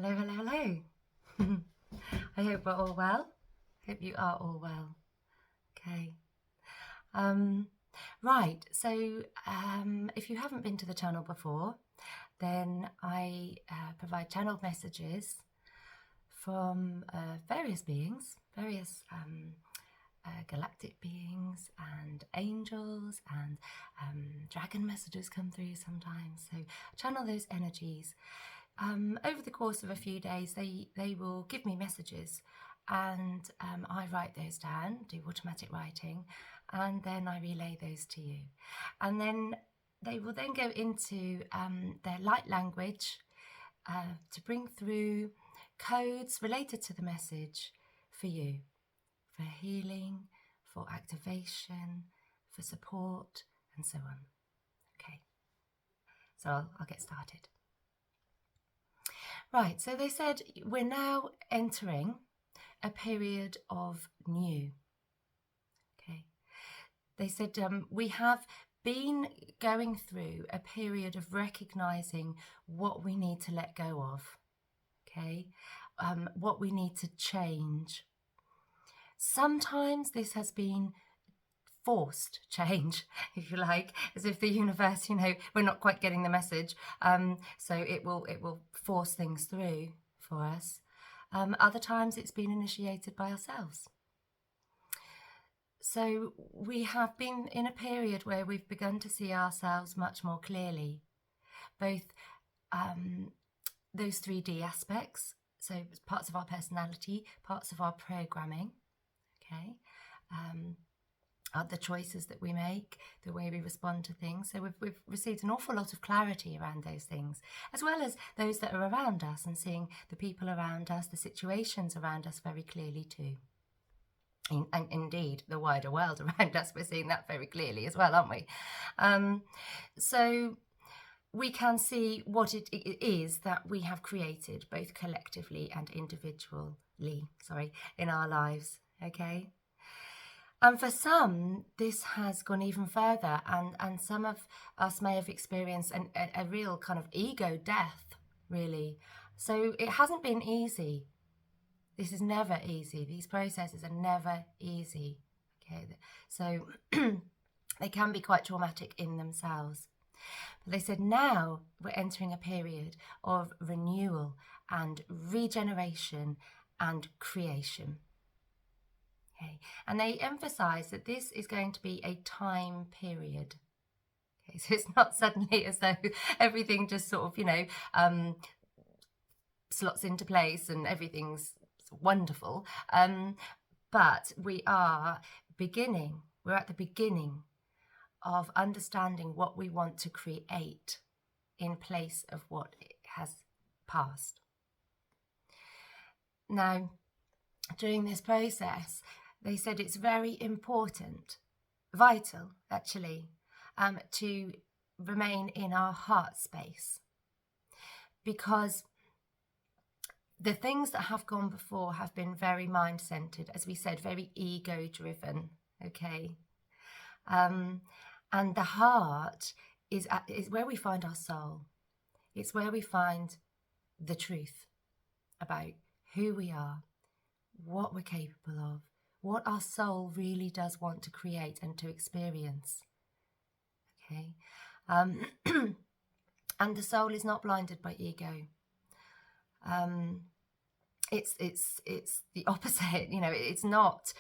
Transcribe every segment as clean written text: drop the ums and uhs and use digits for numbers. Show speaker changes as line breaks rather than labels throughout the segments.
Hello, hello, hello. I hope we're all well. Hope you are all well. Okay. Right, so if you haven't been to the channel before, then I provide channeled messages from various beings, various galactic beings and angels, and dragon messages come through sometimes. So I channel those energies. Over the course of a few days, they will give me messages, and I write those down, do automatic writing, and then I relay those to you. And then they will then go into their light language to bring through codes related to the message for you, for healing, for activation, for support, and so on. Okay, so I'll get started. Right, so they said we're now entering a period of new. Okay, they said we have been going through a period of recognizing what we need to let go of. Okay, what we need to change. Sometimes this has been forced change, if you like, as if the universe, we're not quite getting the message, so it will force things through for us. Other times it's been initiated by ourselves. So we have been in a period where we've begun to see ourselves much more clearly, both those 3D aspects, so parts of our personality, parts of our programming, okay, the choices that we make, the way we respond to things. So we've received an awful lot of clarity around those things, as well as those that are around us, and seeing the people around us, the situations around us very clearly too. And indeed, the wider world around us, we're seeing that very clearly as well, aren't we? So we can see what it is that we have created, both collectively and individually, in our lives, okay? And for some, this has gone even further, and some of us may have experienced a real kind of ego death, really. So it hasn't been easy. This is never easy. These processes are never easy. Okay, so they can be quite traumatic in themselves. But they said now we're entering a period of renewal and regeneration and creation. Okay. And they emphasize that this is going to be a time period. Okay, so it's not suddenly as though everything just sort of, slots into place and everything's wonderful. But we're at the beginning of understanding what we want to create in place of what has passed. Now, during this process, they said it's very important, vital actually, to remain in our heart space, because the things that have gone before have been very mind-centered, as we said, very ego-driven, okay? And the heart is where we find our soul. It's where we find the truth about who we are, what we're capable of, what our soul really does want to create and to experience. Okay, and the soul is not blinded by ego. It's the opposite. It's not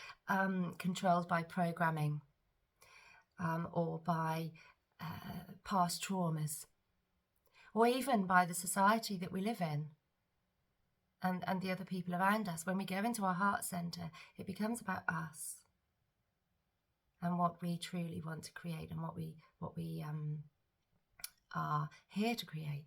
controlled by programming or by past traumas, or even by the society that we live in. And the other people around us. When we go into our heart center, it becomes about us and what we truly want to create, and what we are here to create.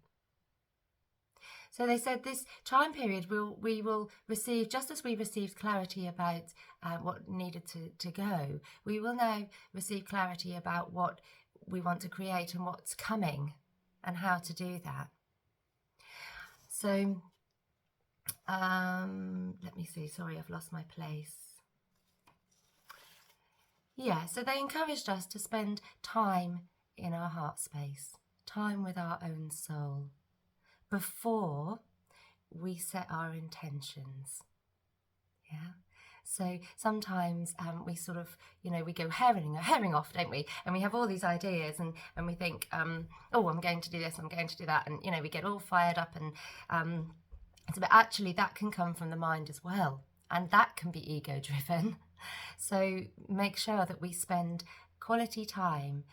So they said this time period we will receive, just as we received clarity about what needed to go, we will now receive clarity about what we want to create and what's coming and how to do that. So let me see, sorry, I've lost my place. Yeah, so they encouraged us to spend time in our heart space, time with our own soul, before we set our intentions. Yeah. So sometimes we sort of, we go herring off, don't we? And we have all these ideas and we think, oh, I'm going to do this, I'm going to do that. And, we get all fired up and but actually that can come from the mind as well. And that can be ego driven. So make sure that we spend quality time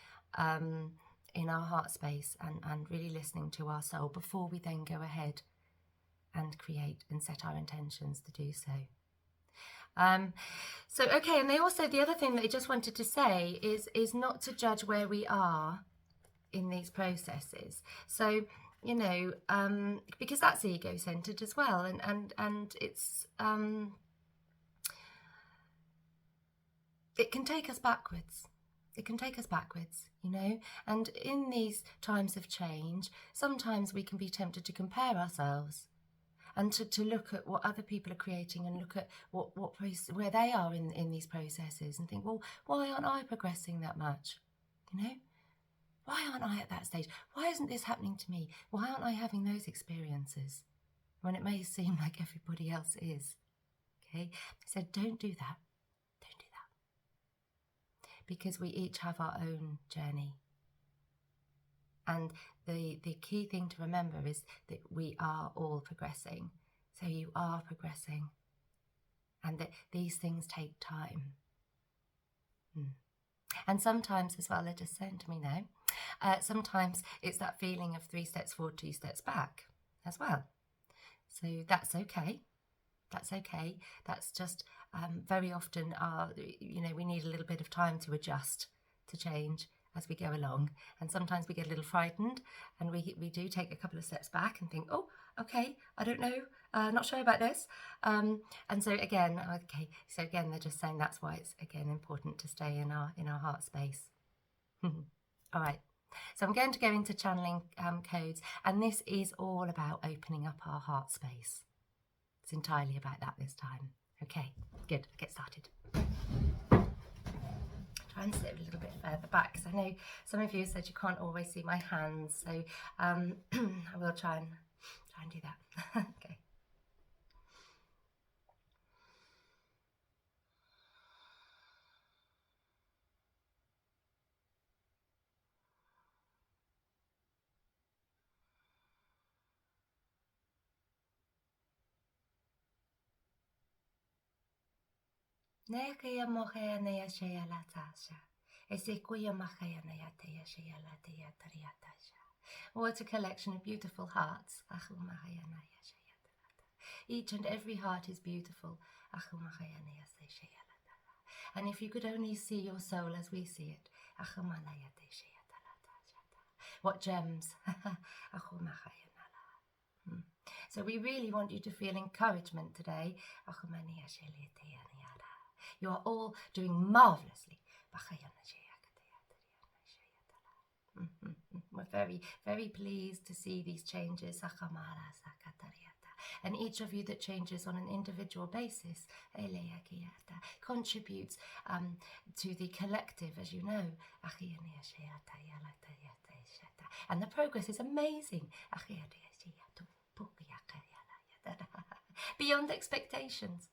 in our heart space and really listening to our soul before we then go ahead and create and set our intentions to do so. Okay, and the other thing that I just wanted to say is not to judge where we are in these processes. So, because that's ego-centered as well, and it's it can take us backwards. It can take us backwards, and in these times of change, sometimes we can be tempted to compare ourselves and to look at what other people are creating and look at where they are in these processes and think, well, why aren't I progressing that much? Why aren't I at that stage? Why isn't this happening to me? Why aren't I having those experiences when it may seem like everybody else is? Okay, so don't do that. Don't do that. Because we each have our own journey. And the key thing to remember is that we are all progressing. So you are progressing. And that these things take time. And sometimes as well, they're just saying to me now, sometimes it's that feeling of 3 steps forward, 2 steps back as well. So that's okay. That's okay. That's just very often we need a little bit of time to adjust, to change as we go along, and sometimes we get a little frightened and we do take a couple of steps back and think, oh, okay, I don't know, not sure about this, and so again they're just saying that's why it's again important to stay in our heart space. All right, so I'm going to go into channeling codes, and this is all about opening up our heart space. It's entirely about that this time. Okay, good, get started. Try and sit a little bit further back, because I know some of you said you can't always see my hands, so I will try and do that. Okay. Nekia mohea nea shea la tasha. Esikuya mahea nea tea shea la tea tariatasha. What a collection of beautiful hearts. Each and every heart is beautiful. And if you could only see your soul as we see it. What gems. So we really want you to feel encouragement today. You are all doing marvelously. We're very, very pleased to see these changes. And each of you that changes on an individual basis contributes to the collective, as you know. And the progress is amazing. Beyond expectations.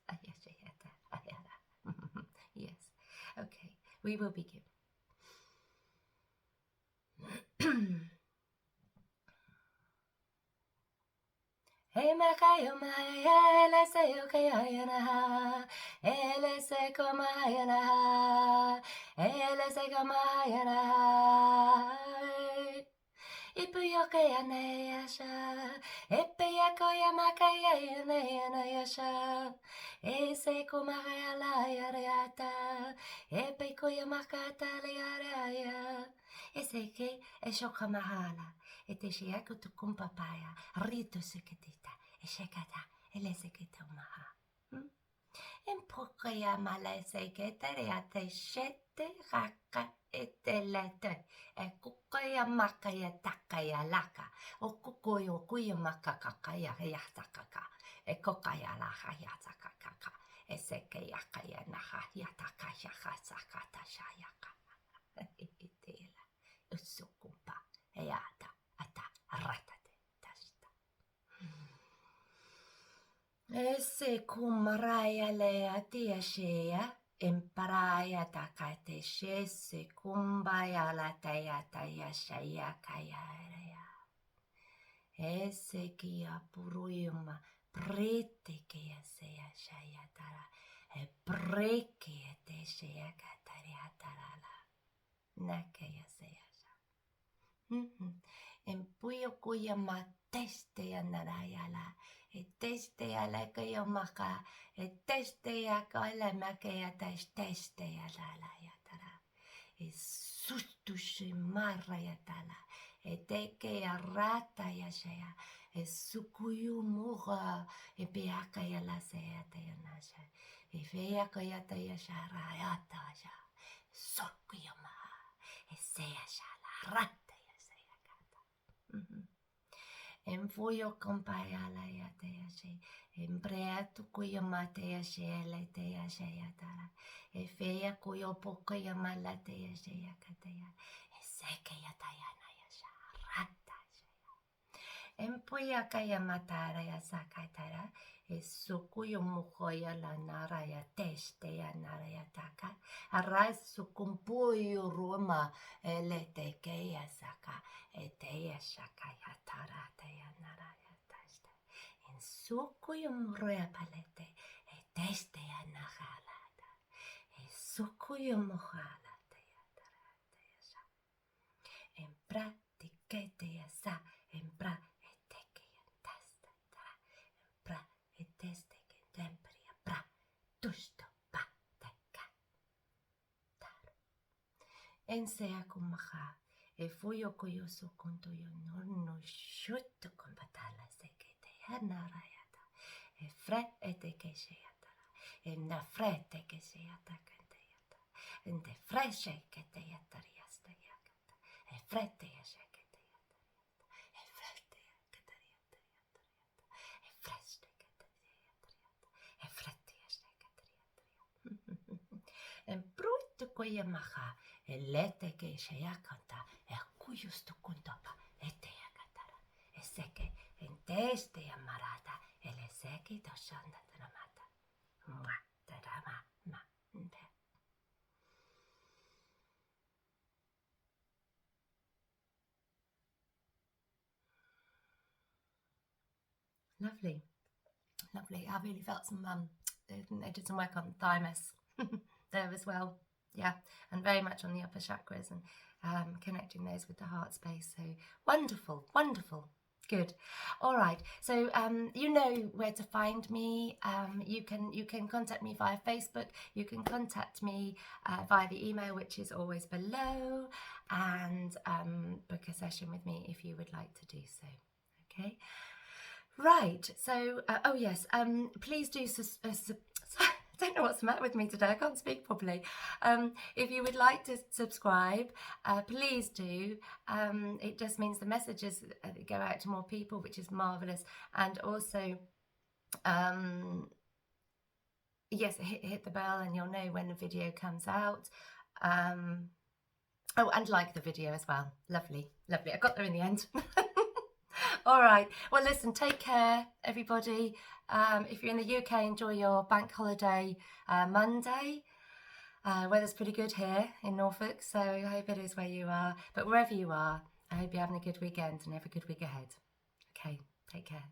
Yes. Okay, we will begin. Hey makayo maya ele se okayana ele se komayana ele se komayana Ipuyokayana yasha Epiyakoya makaya yana yasha Ese komayala yariata Epikoya makata liaraya Eseke eshokamala Eteshiako tukumpapaya Rito seketita Eshekata eleseketa umaha Empokaya mala seketariate shete raka etelete Ekukaya makaya takaya laka Okukoyo kuya makakakaya yatakaka Ekokaya laha yatakaka Eseke yakaya naha yatakaya hasakata shayaka Itela Usukumpa Eyata ata ratate tashita Ese kumaraya lea tiashea, imparaya takate shese kumbaya la taya taya shaya kayarea. Ese kia puruyuma prete kia sea shaya tara, e preke te shea kataria tarala, nakaya sea sha. En puyo kuya ma teste anarayala. E teste ala kaya maka, e teste ya kala maka ya teste ya la ya tara. E sustushi marra ya tala, e teke ya rata ya shaya, e sukuyu muga, e beaka ya la seya te ya nasha, e feya kaya te ya shara ya ta ya, sukuyu maha, e seya shala rata ya seya kata. En fuyo compayala ya te ashe, en brea tu cuyo mate ashe le te ashe ya tara, e fea cuyo poco ya mala te ashe ya katea, e seque ya tayana ya sharata ya. En puya kaya matara ya sakatara, e sukuyo mujoya la nara ya teste ya nara ya taka, arra sukumpuyo ruma le te que ya saka, e te ya shaka ya tara te ya nara ya teste. En sukuyo muroya palete, e teste ya nahalata, e sukuyo mojala te ya tara te ya sa. En pratique te ya sa, en pra. Teste che tempria pra tusto pa teka tar. En sea kumaha e fuyo koyoso konto yo no shutto kombatala se che te anarayata e fre e te che sheatara e na frete che sheata kanteyata en te freshe che te yatariasta yakata e frete yashe che te yatariata e frete che te yatariata e freste en brutto koya maha, e lete ke shayakanta, e kuyusto kuntopa, e te yakatara, e seke, en teste amarata, e le seke doshanda dramata. Mua, drama, ma, nde. Lovely, lovely. I really felt some, I did some work on thymus there as well. Yeah, and very much on the upper chakras and connecting those with the heart space. So wonderful, wonderful. Good. All right. So you know where to find me. You can contact me via Facebook. You can contact me via the email, which is always below, and book a session with me if you would like to do so. Okay. Right. So oh yes. Please do. I don't know what's the matter with me today. I can't speak properly. If you would like to subscribe, please do. It just means the messages go out to more people, which is marvellous. And also, yes, hit the bell and you'll know when the video comes out. Oh, and like the video as well. Lovely, lovely. I got there in the end. All right. Well, listen, take care, everybody. If you're in the UK, enjoy your bank holiday Monday. Weather's pretty good here in Norfolk, so I hope it is where you are. But wherever you are, I hope you're having a good weekend and have a good week ahead. Okay, take care.